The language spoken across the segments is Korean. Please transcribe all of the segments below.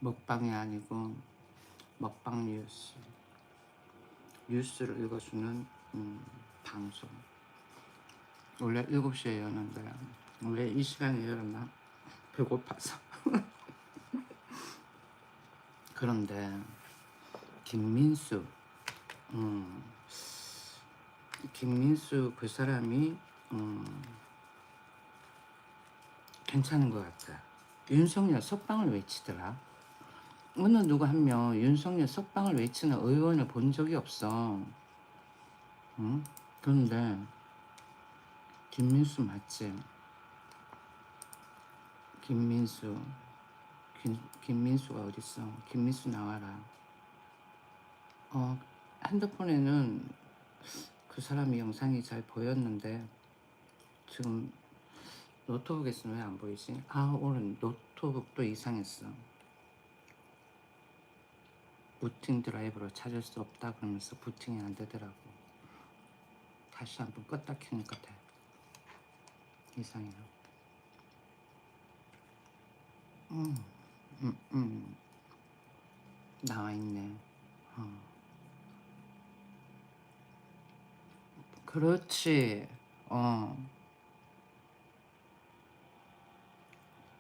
먹방이 아니고 먹방 뉴스를 읽어주는 방송. 원래 7시에 여는데 왜 이 시간에 열었나? 배고파서. 그런데 김민수 김민수 그 사람이 괜찮은 것 같다. 윤석열 석방을 외치더라. 어느 누구 한 명 윤석열 석방을 외치는 의원을 본 적이 없어. 그런데 김민수 맞지? 김민수가 어딨어? 김민수 나와라. 핸드폰에는 그 사람이 영상이 잘 보였는데 지금 노트북에서는 왜 안 보이지? 오늘 노트북도 이상했어. 부팅 드라이브로 찾을 수 없다 그러면서 부팅이 안 되더라고. 다시 한번 껐다 켜니까 돼. 이상해요. 나와 있네. 그렇지.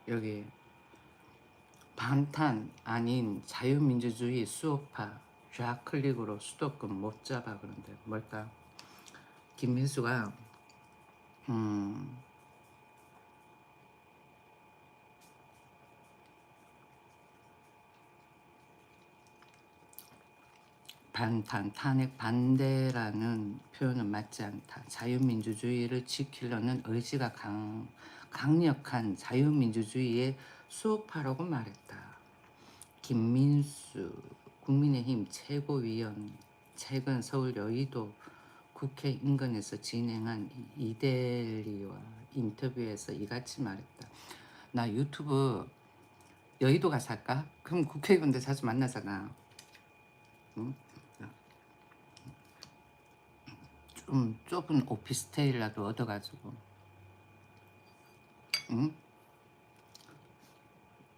여기 반탄 아닌 자유민주주의 수호파 좌클릭으로 수도권 못 잡아. 그런데 뭘까? 김민수가 탄핵 반대라는 표현은 맞지 않다. 자유민주주의를 지키려는 의지가 강력한 자유민주주의의 수호파라고 말했다. 김민수 국민의힘 최고위원 최근 서울 여의도 국회 인근에서 진행한 이대리와 인터뷰에서 이같이 말했다. 나 유튜브 여의도 가서 할까? 그럼 국회의원들 자주 만나잖아. 응? 좀 좁은 오피스텔이라도 얻어가지고. 응?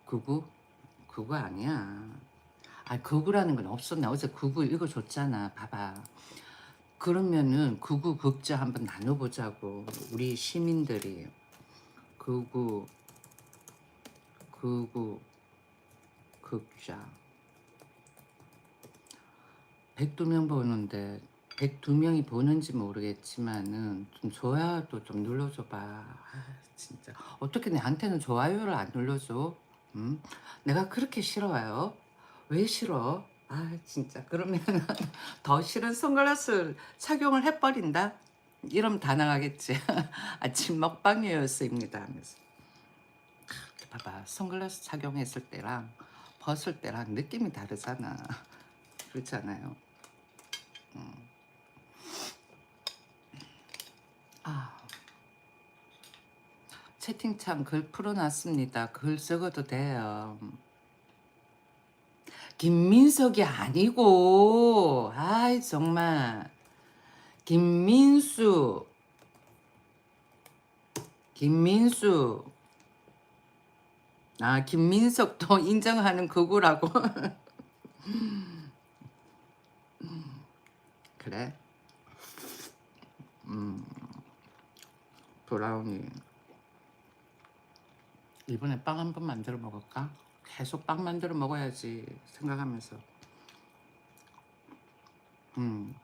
그거 아니야. 그거라는 건 없어. 나 어제 그거 읽어줬잖아. 봐봐. 그러면은 그거 극자 한번 나눠보자고. 우리 시민들이 그거 극자 102명 보는데 102명이 보는지 모르겠지만은 좀 좋아요도 좀 눌러줘봐. 진짜 어떻게 내한테는 좋아요를 안 눌러줘? 내가 그렇게 싫어요? 왜 싫어? 진짜 그러면 더 싫은 선글라스 착용을 해버린다? 이러면 다 나가겠지. 아침 먹방이었습니다 하면서. 봐봐, 선글라스 착용했을 때랑 벗을 때랑 느낌이 다르잖아. 그렇지 않아요? 채팅창 글 풀어놨습니다. 글 적어도 돼요. 김민석이 아니고, 정말. 김민수. 김민석도 인정하는 그거라고. 그래? 브라우니. 이번에 빵 한 번 만들어 먹을까? 계속 빵 만들어 먹어야지 생각하면서.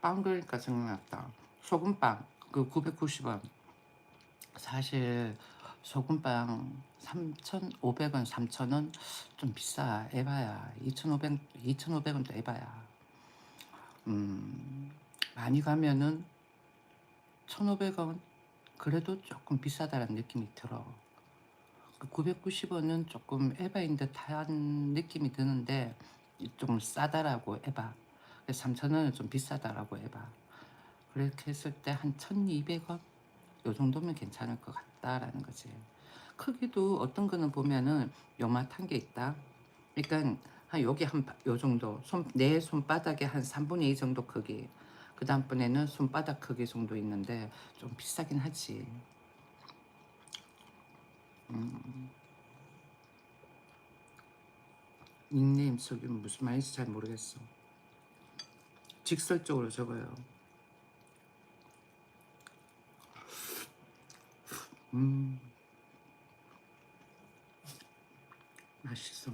빵 그러니까 생각났다. 소금빵 그 990원. 사실 소금빵 3,500원 3,000원 좀 비싸. 에바야. 2,500원도 에바야. 많이 가면은 1,500원 그래도 조금 비싸다는 느낌이 들어. 990원은 조금 에바인 듯한 느낌이 드는데 좀 싸다라고 에바. 3,000원은 좀 비싸다라고 에바. 그렇게 했을 때 한 1,200원 요 정도면 괜찮을 것 같다라는 거지. 크기도 어떤 거는 보면은 요만한 게 있다. 그러니까 한 여기 요 정도 내 손바닥에 한 3분의 2 정도 크기. 그 다음번에는 손바닥 크기 정도 있는데 좀 비싸긴 하지. 닉네임 쓰기는 무슨 말인지 잘 모르겠어. 직설적으로 적어요. 맛있어.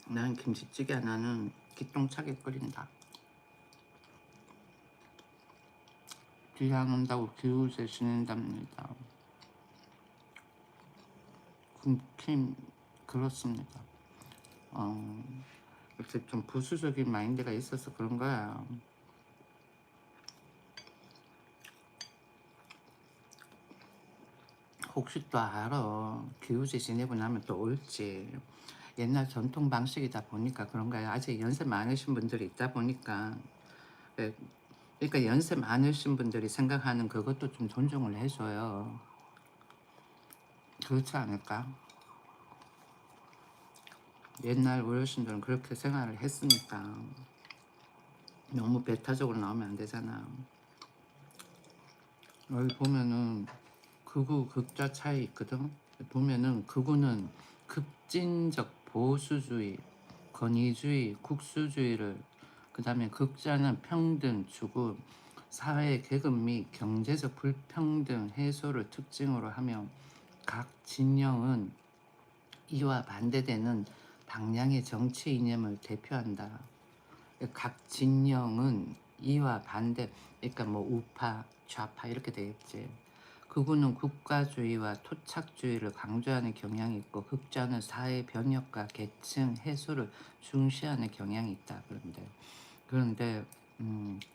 난 김치찌개 하나는 기똥차게 끓인다. 비 안 온다고 기우제 지낸답니다. 김 그렇습니다. 이렇게 좀 부수적인 마인드가 있어서 그런 거야. 혹시 또 알아. 기우제 지내고 나면 또 올지. 옛날 전통 방식이다 보니까 그런 거야. 아직 연세 많으신 분들이 있다 보니까. 그러니까 연세 많으신 분들이 생각하는 그것도 좀 존중을 해줘요. 그렇지 않을까? 옛날 어르신들은 그렇게 생활을 했으니까 너무 배타적으로 나오면 안 되잖아. 여기 보면은 극우 극좌 차이 있거든. 보면은 극우는 급진적 보수주의, 권위주의, 국수주의를, 그 다음에 극좌는 평등, 추구, 사회 계급 및 경제적 불평등 해소를 특징으로 하며 각 진영은 이와 반대되는 방향의 정치 이념을 대표한다. 각 진영은 이와 반대, 그러니까 뭐 우파, 좌파 이렇게 되겠지. 극우는 국가주의와 토착주의를 강조하는 경향이 있고 극좌는 사회 변혁과 계층 해소를 중시하는 경향이 있다. 그런데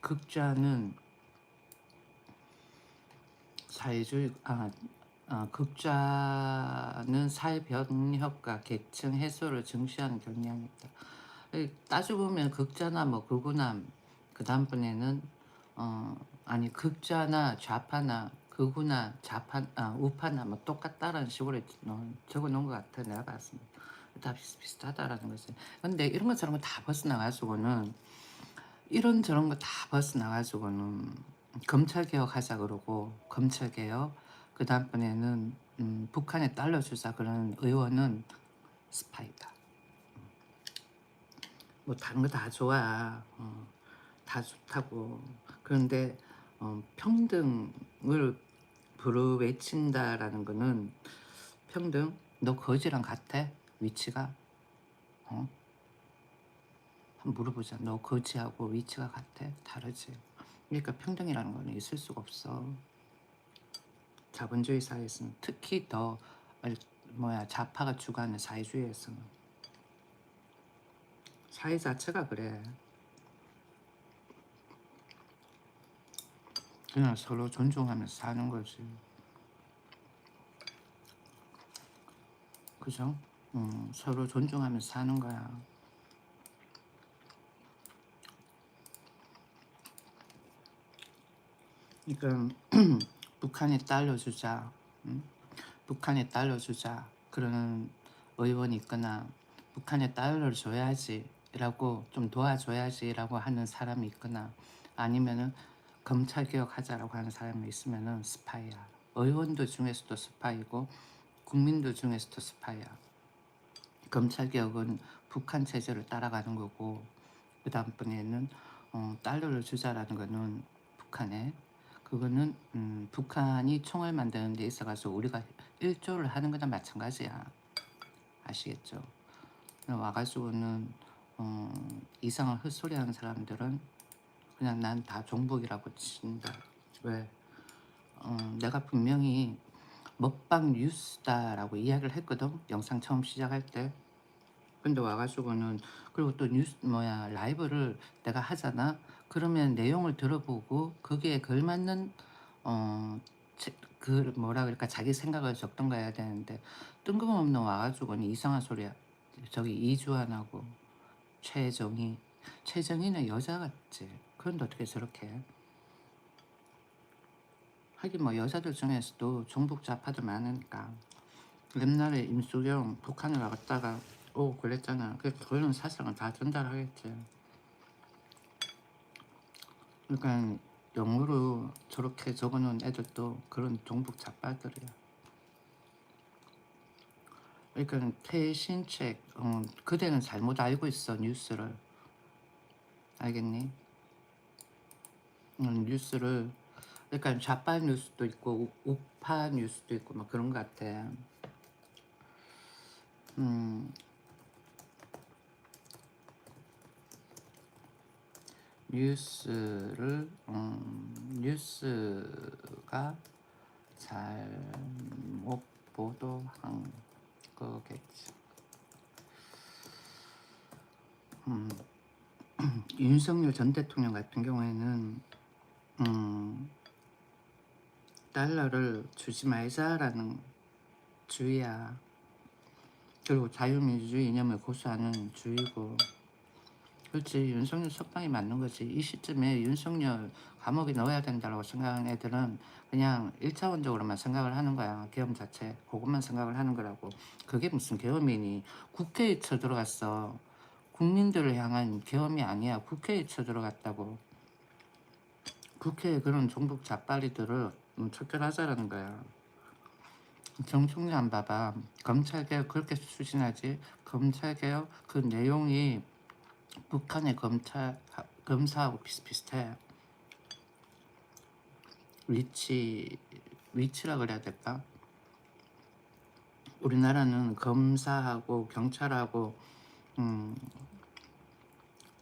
극좌는 사회주의 극좌는 사회 변혁과 계층 해소를 중시하는 경향이 있다. 따지고 보면 극좌나 뭐 극우나 그 다음번에는 아니 극좌나 좌파나 극우나 우파나 뭐 똑같다라는 식으로 적어 놓은 것 같아. 내가 봤습니다. 다 비슷비슷하다라는 거지. 근데 이런 것 저런 거 다 벗어나가지고는 이런 저런 거 다 벗어나가지고는 검찰개혁 하자 그러고 검찰개혁 그 다음번에는 북한에 달러 주자 그러는 의원은 스파이다. 뭐 다른 거 다 좋아. 다 좋다고. 그런데 평등을 부르외친다라는 거는 평등? 너 거지랑 같아? 위치가? 어? 한번 물어보자. 너 거지하고 위치가 같아? 다르지. 그러니까 평등이라는 거는 있을 수가 없어. 자본주의 사회에서는 특히 더 좌파가 주관하는 사회주의에서는 사회 자체가 그래. 그냥 서로 존중하면서 사는 거지. 그죠? 서로 존중하면서 사는 거야. 그러니까 북한에 달러 주자, 북한에 달러 주자 그러는 의원이 있거나 북한에 달러를 줘야지라고 좀 도와줘야지라고 하는 사람이 있거나 아니면은 검찰 개혁하자라고 하는 사람이 있으면은 스파이야. 의원들 중에서도 스파이고 국민들 중에서도 스파이야. 검찰 개혁은 북한 체제를 따라가는 거고 그 다음번에는 달러를 주자라는 거는 북한에 그거는 북한이 총을 만드는 데 있어가지고 우리가 일조를 하는 거나 마찬가지야. 아시겠죠? 와가지고는 이상한 헛소리하는 사람들은 그냥 난 다 종북이라고 친다. 왜? 내가 분명히 먹방 뉴스다라고 이야기를 했거든. 영상 처음 시작할 때. 근데 와가지고는 그리고 또 뉴스 라이브를 내가 하잖아. 그러면 내용을 들어보고 거기에 걸맞는 그 뭐라 그럴까 자기 생각을 적던가 해야 되는데 뜬금없는 와가지고는 이상한 소리야. 저기 이주환하고 최정희는 여자 같지. 그런데 어떻게 저렇게 해? 하긴 뭐 여자들 중에서도 종북 좌파들 많으니까. 옛날에 임수경 북한에 나갔다가 오 그랬잖아. 그런 사실은 다 전달하겠지. 그러니까 영어로 저렇게 적어놓은 애들도 그런 종북 좌파들이야. 그러니까 최신책, 그대는 잘못 알고 있어 뉴스를. 알겠니? 뉴스를. 그러니까 좌파 뉴스도 있고 우파 뉴스도 있고 막 그런 것 같아. 음, 뉴스가 잘못 보도한 거겠지. 윤석열 전 대통령 같은 경우에는 달러를 주지 말자라는 주의야. 그리고 자유민주주의 이념을 고수하는 주의고. 그렇지. 윤석열 석방이 맞는 거지. 이 시점에 윤석열 감옥에 넣어야 된다고 생각하는 애들은 그냥 1차원적으로만 생각을 하는 거야. 계엄 자체. 그것만 생각을 하는 거라고. 그게 무슨 계엄이니. 국회에 쳐들어갔어. 국민들을 향한 계엄이 아니야. 국회에 쳐들어갔다고. 국회에 그런 종북 잡발이들을 척결하자라는 거야. 정청래 봐봐. 검찰개혁 그렇게 추진하지. 검찰개혁 그 내용이 북한의 검사하고 비슷비슷해. 위치라 그래야 될까? 우리나라는 검사하고 경찰하고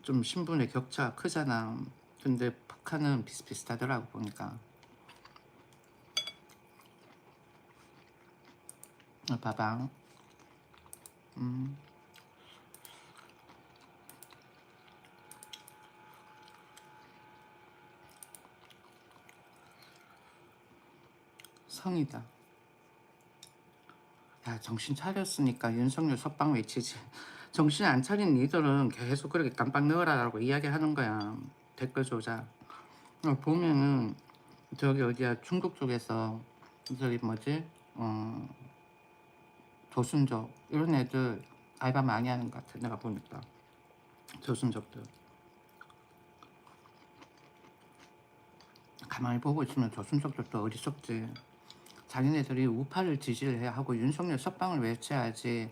좀 신분의 격차가 크잖아. 근데 북한은 비슷비슷하더라고 보니까. 봐봐. 성이다. 야, 정신 차렸으니까 윤석열 석방 외치지. 정신 안 차린 니들은 계속 그렇게 깜빡 넣으라고 이야기하는 거야. 댓글 조작. 보면은 저기 어디야 중국 쪽에서 저기 뭐지 조순족 이런 애들 알바 많이 하는 것 같아. 내가 보니까 조순족들 가만히 보고 있으면 조순족들도 어리석지. 자기네들이 우파를 지지를 해야 하고 윤석열 석방을 외쳐야지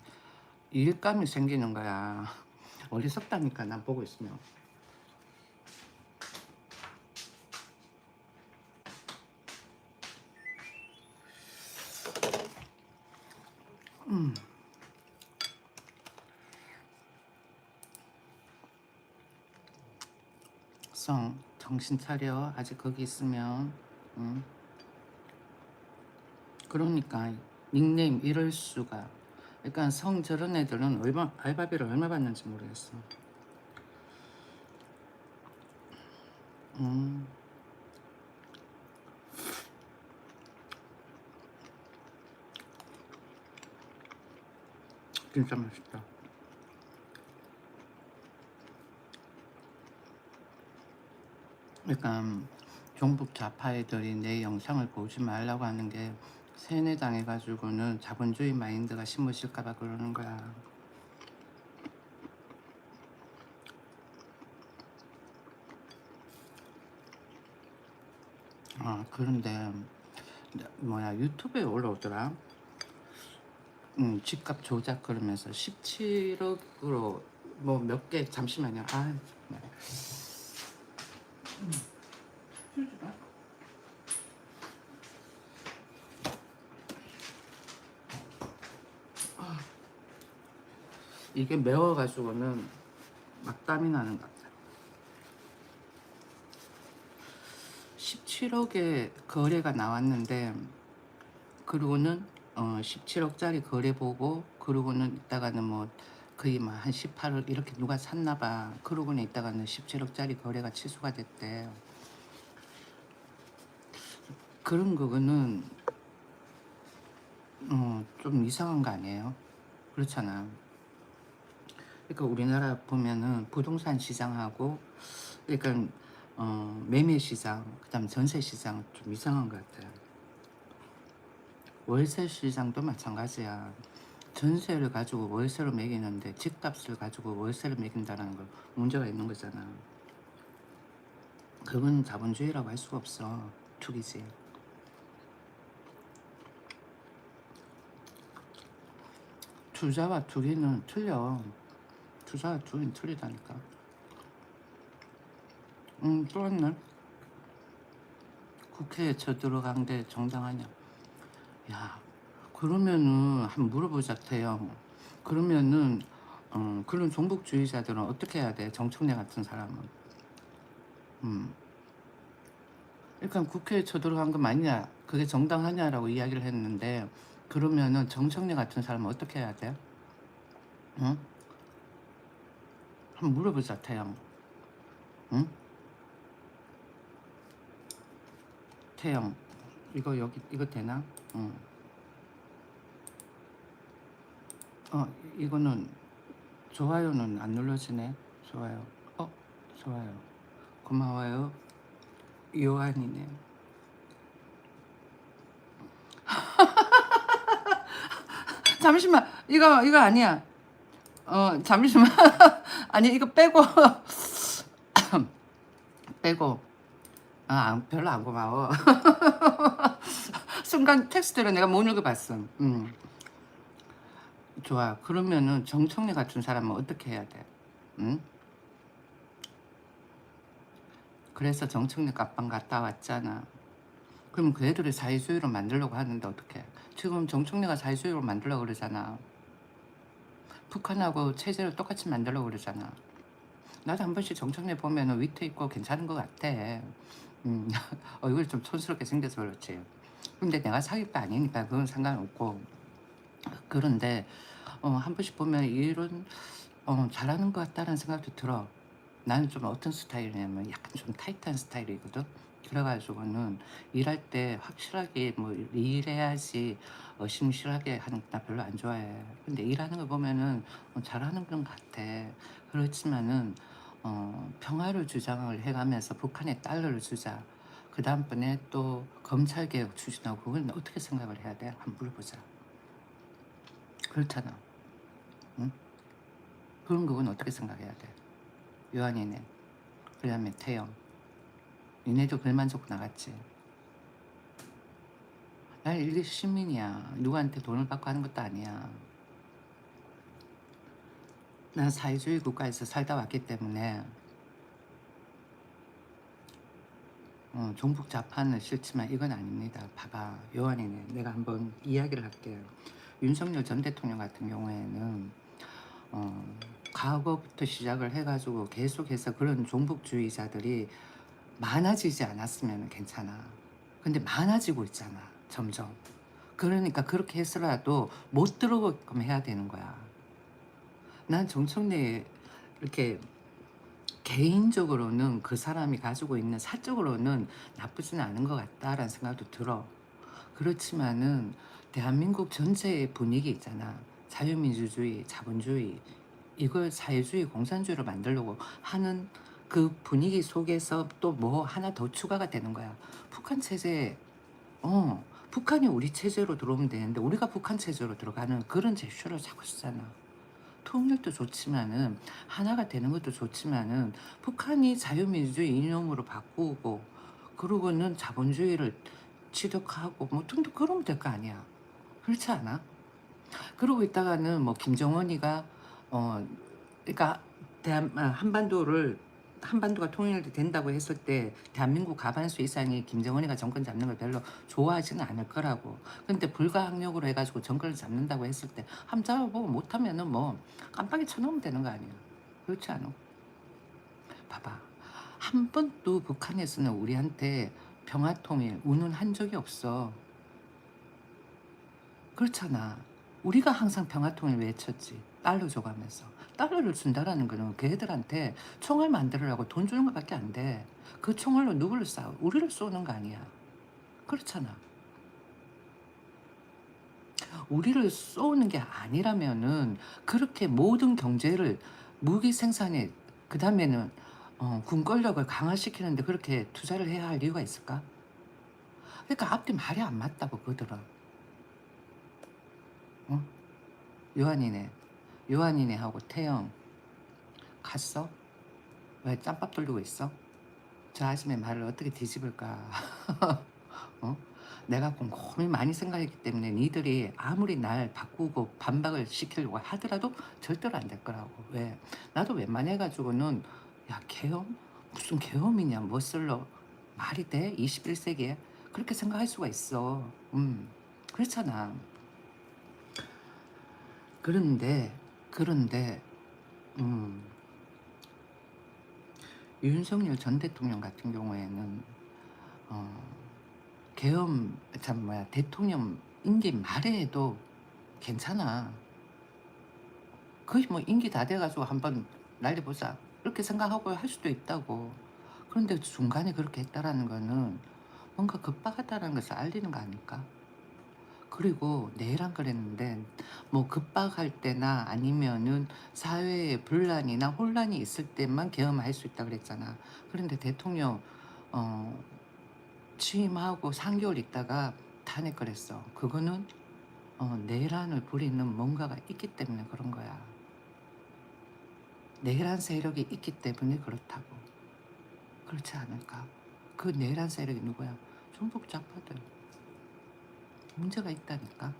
일감이 생기는 거야. 어리석다니까 난 보고 있으면. 정신 차려. 아직 거기 있으면. 그러니까 닉네임 이럴 수가. 그러니까 성 저런 애들은 알바비를 얼마 받는지 모르겠어. 진짜 맛있다. 그러니까 종북 좌파 애들이 내 영상을 보지 말라고 하는 게 세뇌당해가지고는 자본주의 마인드가 심으실까봐 그러는 거야. 그런데 뭐야 유튜브에 올라오더라. 집값 조작 그러면서 17억으로 뭐 몇 개 잠시만요. 정말. 이게 매워가지고는 막 땀이 나는 것 같아. 17억의 거래가 나왔는데 그리고는 17억짜리 거래 보고 그러고는 있다가는 뭐 거의 한 18억 이렇게 누가 샀나 봐. 그러고는 있다가는 17억짜리 거래가 취소가 됐대. 그런 거는 좀 이상한 거 아니에요? 그렇잖아. 그러니까 우리나라 보면은 부동산 시장하고 그러니까 매매 시장 그다음 전세 시장 좀 이상한 것 같아요. 월세 시장도 마찬가지야. 전세를 가지고 월세로 매기는데 집값을 가지고 월세를 매긴다는 거 문제가 있는 거잖아. 그건 자본주의라고 할 수가 없어. 투기지. 투자와 투기는 틀려. 투자와 투기는 틀리다니까. 또 왔네. 국회에 쳐들어간 게 정당하냐. 야, 그러면은 한번 물어보자, 태영. 그러면은 그런 종북주의자들은 어떻게 해야 돼? 정청래 같은 사람은. 음. 그러니까 국회에 쳐들어간 거 맞냐? 그게 정당하냐라고 이야기를 했는데 그러면은 정청래 같은 사람은 어떻게 해야 돼? 응? 한번 물어보자, 태영. 응? 태영. 이거 여기 이거 되나? 응. 이거는 좋아요는 안 눌러지네. 좋아요. 좋아요. 고마워요. 요한이네. 잠시만. 이거 아니야. 잠시만. 아니 이거 빼고 빼고. 별로 안 고마워. 순간 텍스트를 내가 못 읽어봤어. 좋아. 그러면은 정청래 같은 사람은 어떻게 해야 돼? 응? 그래서 정청래 갑방 갔다 왔잖아. 그럼 그 애들을 사회주의로 만들려고 하는데 어떡해? 지금 정청래가 사회주의로 만들려고 그러잖아. 북한하고 체제를 똑같이 만들려고 그러잖아. 나도 한 번씩 정청래 보면 위트 있고 괜찮은 것 같아. 얼굴이 좀 촌스럽게 생겨서 그렇지. 근데 내가 사귈 거 아니니까 그건 상관없고. 그런데 한 번씩 보면 이런 잘하는 것 같다는 생각도 들어. 나는 좀 어떤 스타일이냐면 약간 좀 타이트한 스타일이거든. 그래가지고는 일할 때 확실하게 뭐 일해야지 심실하게 하는 거 나 별로 안 좋아해. 근데 일하는 거 보면은 잘하는 건 같아. 그렇지만은 평화를 주장을 해가면서 북한에 달러를 주자. 그 다음번에 또 검찰개혁 추진하고 그건 어떻게 생각을 해야 돼? 한번 물어보자. 그렇잖아. 응? 그런 그건 어떻게 생각해야 돼? 요한이네. 그 다음에 태영. 니네도 글만 적고 나갔지. 난 일개 시민이야. 누구한테 돈을 받고 하는 것도 아니야. 난 사회주의 국가에서 살다 왔기 때문에 종북 좌파는 싫지만 이건 아닙니다. 봐봐. 요한이네. 내가 한번 이야기를 할게요. 윤석열 전 대통령 같은 경우에는 과거부터 시작을 해가지고 계속해서 그런 종북주의자들이 많아지지 않았으면 괜찮아. 근데 많아지고 있잖아. 점점. 그러니까 그렇게 해서라도 못 들어오게끔 해야 되는 거야. 난 정청래 이렇게 개인적으로는 그 사람이 가지고 있는 사적으로는 나쁘지는 않은 것 같다라는 생각도 들어. 그렇지만은 대한민국 전체의 분위기 있잖아. 자유민주주의, 자본주의, 이걸 사회주의, 공산주의로 만들려고 하는 그 분위기 속에서 또 뭐 하나 더 추가가 되는 거야. 북한 체제, 북한이 우리 체제로 들어오면 되는데 우리가 북한 체제로 들어가는 그런 제스처를 자꾸 쓰잖아. 통일도 좋지만은 하나가 되는 것도 좋지만은 북한이 자유민주주의 이념으로 바꾸고 그러고는 자본주의를 취득하고 뭐 등등 그러면 될 거 아니야. 그렇지 않아? 그러고 있다가는 뭐 김정은이가 그러니까 한반도가 통일이 된다고 했을 때 대한민국 과반수 이상이 김정은이가 정권 잡는 걸 별로 좋아하지는 않을 거라고. 근데 불가항력으로 해가지고 정권을 잡는다고 했을 때 한번 잡아보고 못하면은 뭐 깜빡이 쳐놓으면 되는 거 아니야. 그렇지 않아? 봐봐. 한 번도 북한에서는 우리한테 평화통일 운운한 적이 없어. 그렇잖아. 우리가 항상 평화통일 외쳤지. 달러 줘가면서. 달러를 준다라는 거는 걔들한테 총알 만들으라고 돈 주는 것밖에 안 돼. 그 총알로 누구를 쏴? 우리를 쏘는 거 아니야. 그렇잖아. 우리를 쏘는 게 아니라면은 그렇게 모든 경제를 무기 생산에 그 다음에는 군권력을 강화시키는데 그렇게 투자를 해야 할 이유가 있을까? 그러니까 앞뒤 말이 안 맞다고 그들은. 어? 요한이네. 요한이네 하고 태영 갔어? 왜 짬밥 돌리고 있어? 저 아줌의 말을 어떻게 뒤집을까? 어? 내가 곰곰이 많이 생각했기 때문에 니들이 아무리 날 바꾸고 반박을 시키려고 하더라도 절대로 안 될 거라고. 왜? 나도 웬만해 가지고는 야 계엄? 무슨 계엄이냐 머슬러 말이 돼? 21세기에? 그렇게 생각할 수가 있어. 그렇잖아. 그런데 음 윤석열 전 대통령 같은 경우에는 어 계엄 참 뭐야 대통령 임기 말에 해도 괜찮아. 거의 뭐 임기 다 돼 가지고 '한번 날려보자.' 이렇게 생각하고 할 수도 있다고. 그런데 중간에 그렇게 했다라는 거는 뭔가 급박하다는 것을 알리는 거 아닐까? 그리고 내란 그랬는데 뭐 급박할 때나 아니면은 사회에 분란이나 혼란이 있을 때만 계엄할 수 있다 그랬잖아. 그런데 대통령 어 취임하고 3 개월 있다가 탄핵을 했어. 그거는 내란을 부리는 뭔가가 있기 때문에 그런 거야. 내란 세력이 있기 때문에 그렇다고. 그렇지 않을까? 그 내란 세력이 누구야? 전부 좌파들. 문제가 있다니까.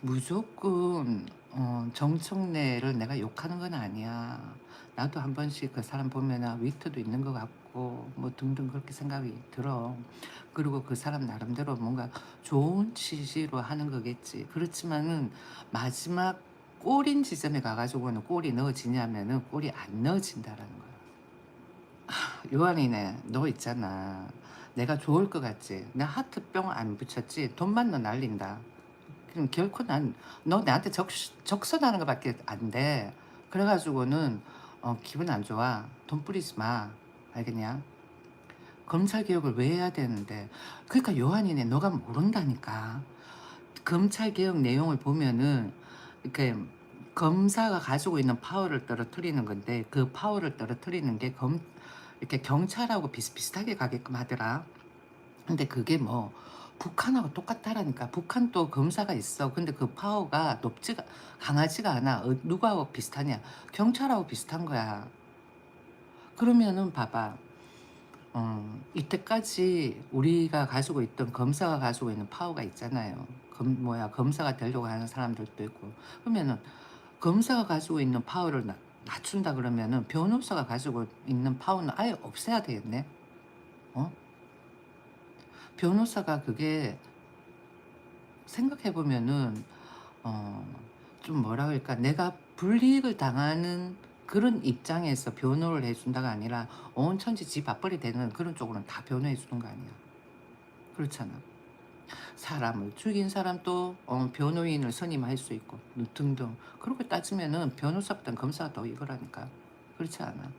무조건 정청래를 내가 욕하는 건 아니야. 나도 한 번씩 그 사람 보면은 위트도 있는 것 같고 뭐 등등 그렇게 생각이 들어. 그리고 그 사람 나름대로 뭔가 좋은 취지로 하는 거겠지. 그렇지만은 마지막 골인 지점에 가 가지고는 골이 넣어지냐면은 골이 안 넣어진다라는 거야. 요한이네, 너 있잖아. 내가 좋을 것 같지? 나 하트병 안 붙였지? 돈만 너 날린다. 그럼 결코 너 나한테 적선하는 것밖에 안 돼. 그래 가지고는 기분 안 좋아. 돈 뿌리지 마. 알겠냐? 검찰 개혁을 왜 해야 되는데. 그러니까 요한이네, 너가 모른다니까. 검찰 개혁 내용을 보면은 이렇게 검사가 가지고 있는 파워를 떨어뜨리는 건데 그 파워를 떨어뜨리는 게 이렇게 경찰하고 비슷비슷하게 가게끔 하더라. 근데 그게 뭐 북한하고 똑같다라니까. 북한도 검사가 있어. 근데 그 파워가 강하지가 않아. 누구하고 비슷하냐? 경찰하고 비슷한 거야. 그러면은 봐봐. 이때까지 우리가 가지고 있던 검사가 가지고 있는 파워가 있잖아요. 검사가 되려고 하는 사람들도 있고. 그러면은 검사가 가지고 있는 파워를 낮춘다 그러면은 변호사가 가지고 있는 파워는 아예 없애야 되겠네. 어? 변호사가 그게 생각해 보면은 어 좀 뭐라 그럴까, 내가 불이익을 당하는 그런 입장에서 변호를 해 준다가 아니라 온 천지 지 밥벌이 되는 그런 쪽으로는 다 변호해 주는 거 아니야. 그렇잖아. 사람을 죽인 사람도 변호인을 선임할 수 있고 등등. 그렇게 따지면은 변호사보단 검사가 더 이거라니까. 그렇지 않아?